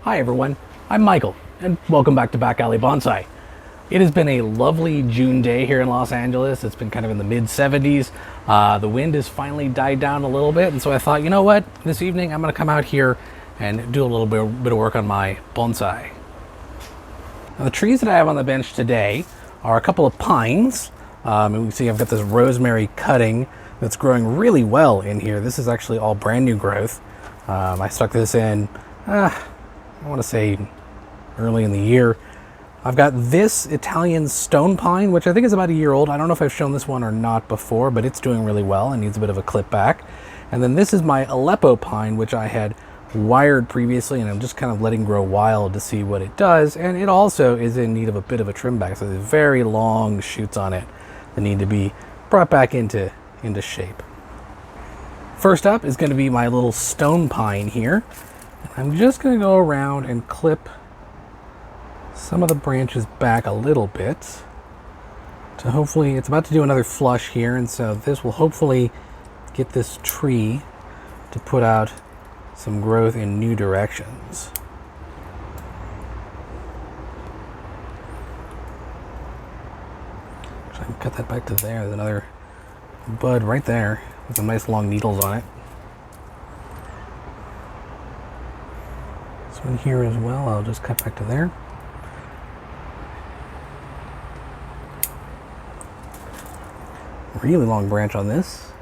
Hi everyone, I'm Michael, and welcome back to Back Alley Bonsai. It has been a lovely June day here in Los Angeles. It's been kind of in the mid 70s. The wind has finally died down a little bit, and so I thought, you know what, this evening I'm going to come out here and do a little bit of work on my bonsai. Now, the trees that I have on the bench today are a couple of pines. And we can see I've got this rosemary cutting that's growing really well in here. This is actually all brand new growth. I stuck this in, I want to say early in the year. I've got this Italian stone pine, which I think is about a year old. I don't know if I've shown this one or not before, but it's doing really well and needs a bit of a clip back. And then this is my Aleppo pine, which I had wired previously, and I'm just kind of letting grow wild to see what it does. And it also is in need of a bit of a trim back. So there's very long shoots on it that need to be brought back into shape. First up is going to be my little stone pine here. I'm just going to go around and clip some of the branches back a little bit to hopefully, it's about to do another flush here, and so this will hopefully get this tree to put out some growth in new directions. Try and cut that back to there. There's another bud right there with some nice long needles on it. This one here as well, I'll just cut back to there. Really long branch on this.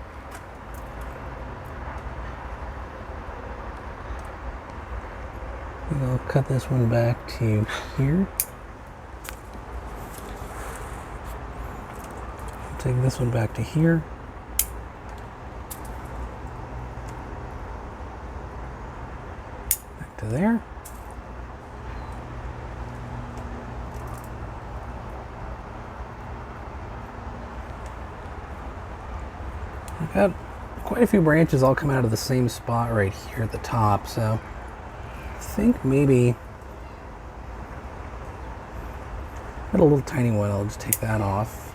And I'll cut this one back to here. I'll take this one back to here. Back to there. I've got quite a few branches all coming out of the same spot right here at the top, so I think maybe got a little tiny one. I'll just take that off.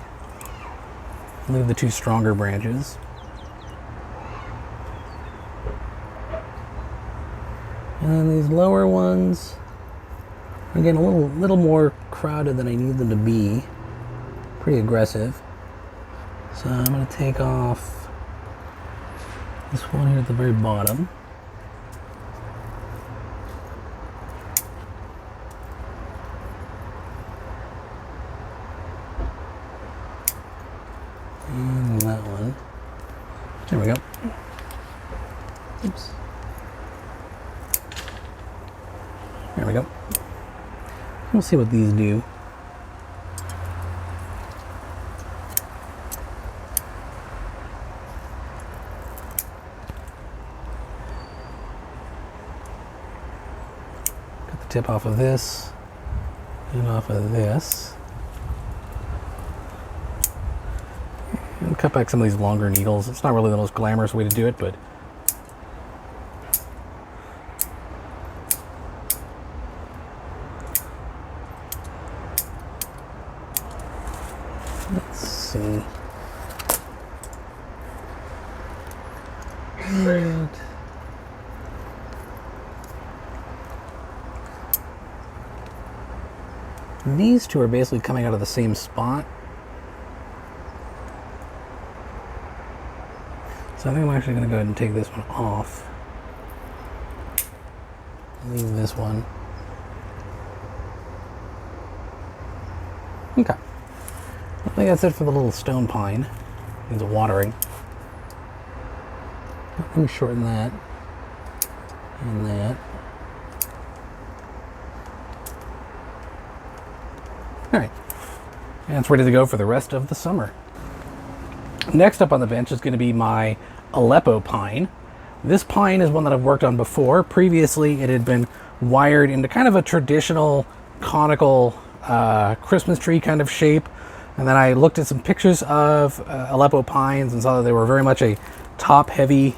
Leave the two stronger branches. And then these lower ones, again, a little more crowded than I need them to be. Pretty aggressive. So I'm going to take off this one here at the very bottom. And that one. There we go. Oops. There we go. We'll see what these do. Tip off of this and off of this, and cut back some of these longer needles. It's not really the most glamorous way to do it, but let's see. Right. These two are basically coming out of the same spot. So I think I'm actually going to go ahead and take this one off. Leave this one. Okay. I think that's it for the little stone pine. Needs a watering. Let me shorten that. And that. Alright, and it's ready to go for the rest of the summer. Next up on the bench is going to be my Aleppo pine. This pine is one that I've worked on before. Previously, it had been wired into kind of a traditional conical Christmas tree kind of shape. And then I looked at some pictures of Aleppo pines and saw that they were very much a top-heavy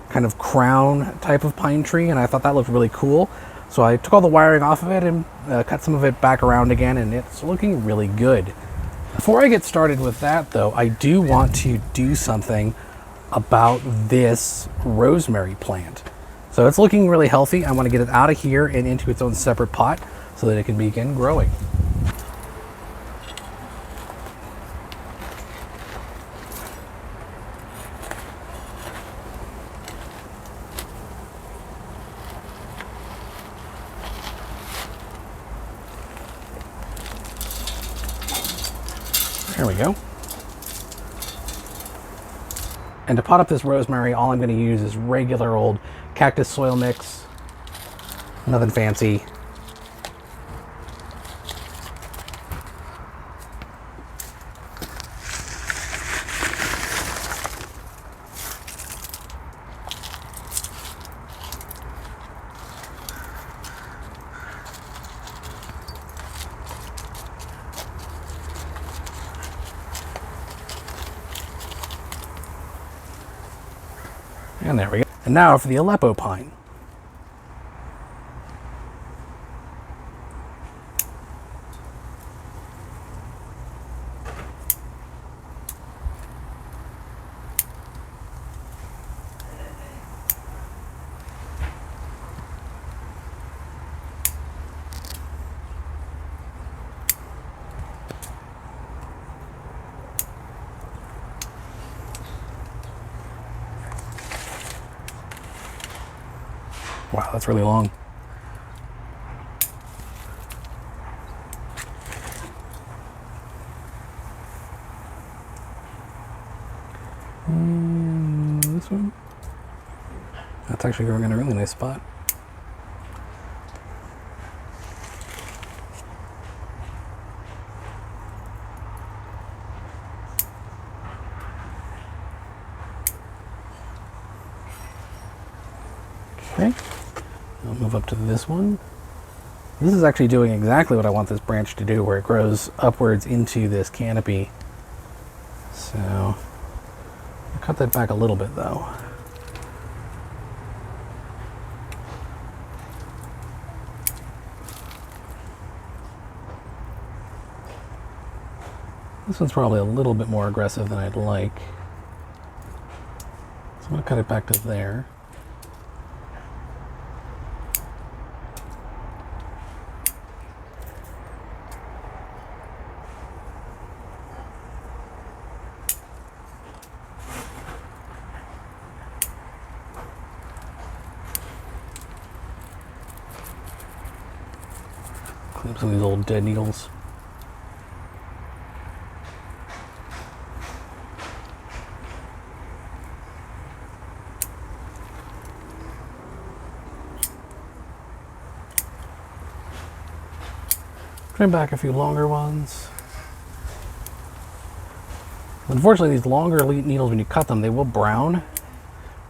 kind of crown type of pine tree, and I thought that looked really cool. So I took all the wiring off of it and cut some of it back around again, and it's looking really good. Before I get started with that though, I do want to do something about this rosemary plant. So it's looking really healthy. I want to get it out of here and into its own separate pot so that it can begin growing. There we go. And to pot up this rosemary, all I'm going to use is regular old cactus soil mix. Nothing fancy. And there we go. And now for the Aleppo pine. Wow, that's really long. This one? That's actually growing in a really nice spot. Okay. I'll move up to this one. This is actually doing exactly what I want this branch to do, where it grows upwards into this canopy. So, I'll cut that back a little bit though. This one's probably a little bit more aggressive than I'd like. So I'm going to cut it back to there. Clean up some of these old dead needles. Trim back a few longer ones. Unfortunately, these longer needles, when you cut them, they will brown,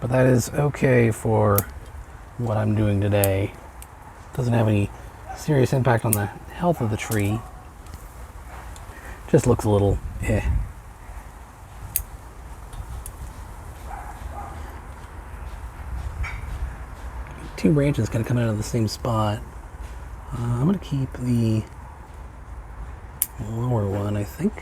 but that is okay for what I'm doing today. Doesn't have any serious impact on the health of the tree. Just looks a little eh. Two branches kind of come out of the same spot. I'm going to keep the lower one, I think.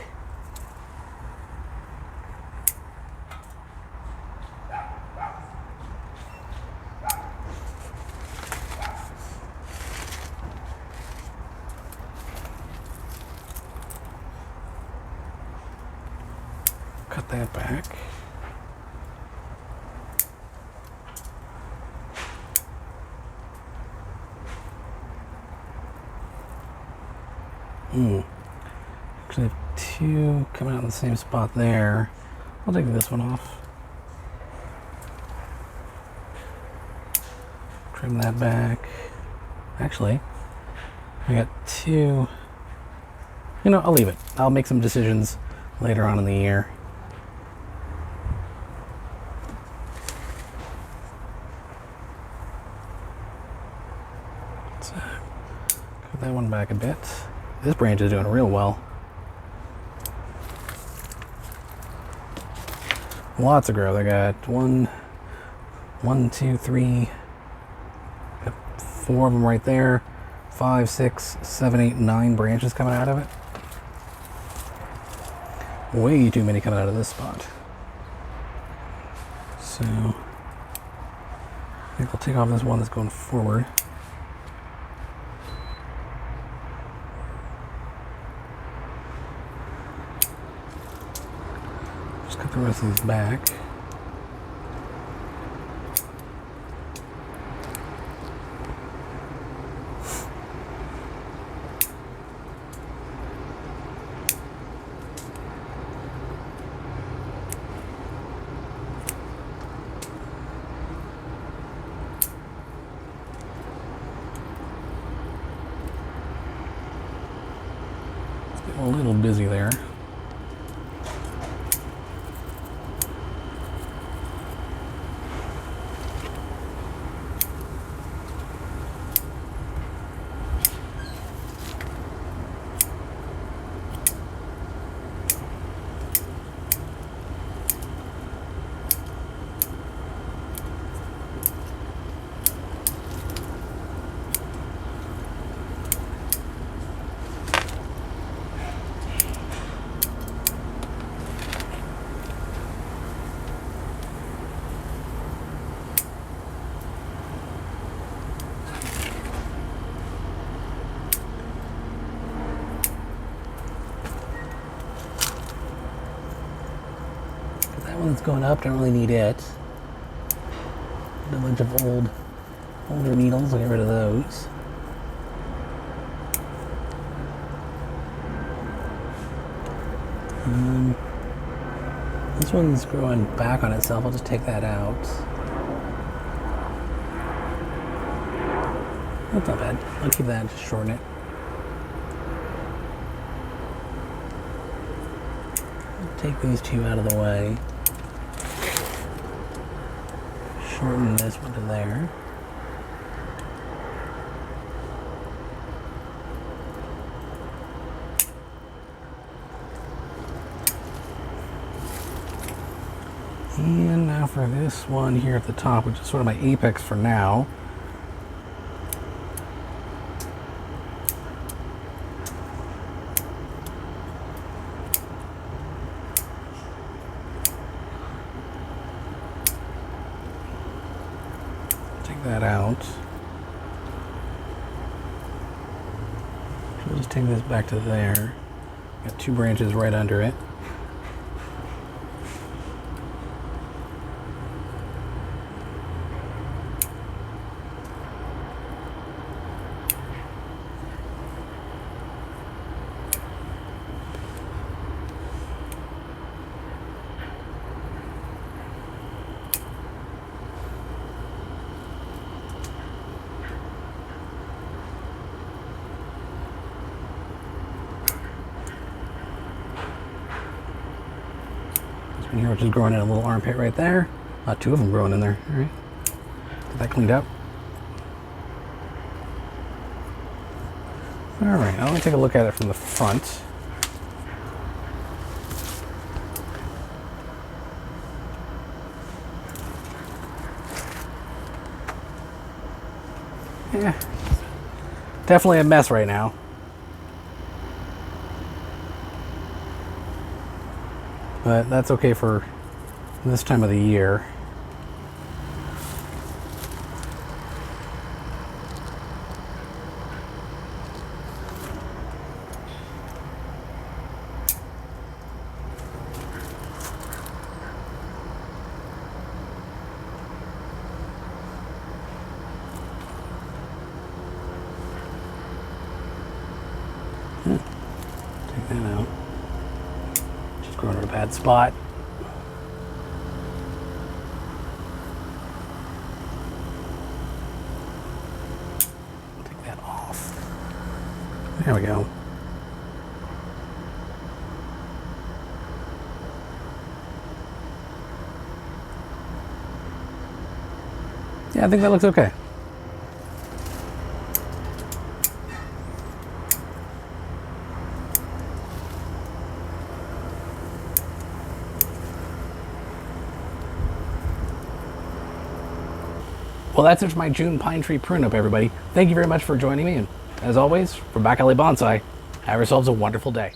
Cut that back. Actually, I have two coming out in the same spot there. I'll take this one off. Trim that back. Actually, I got two. You know, I'll leave it. I'll make some decisions later on in the year. So, cut that one back a bit. This branch is doing real well. Lots of growth. I got one, two, three, got 4 of them right there. 5, 6, 7, 8, 9 branches coming out of it. Way too many coming out of this spot. So, think I'll take off this one that's going forward. Just cut the rest of these back. A little busy there. That one's going up, don't really need it. A bunch of older needles, I'll get rid of those. This one's growing back on itself, I'll just take that out. That's not bad, I'll keep that, just shorten it. Take these two out of the way. Shorten this one to there. And now for this one here at the top, which is sort of my apex for now. That out. We'll just take this back to there. Got two branches right under it. Here, which is growing in a little armpit right there. Two of them growing in there. All right, get that cleaned up. All right, now let me take a look at it from the front. Yeah, definitely a mess right now. But that's okay for this time of the year. Take that out. Just growing in a bad spot. Take that off. There we go. Yeah, I think that looks okay. Well, that's it for my June pine tree prune up, everybody. Thank you very much for joining me, and as always, from Back Alley Bonsai, have yourselves a wonderful day.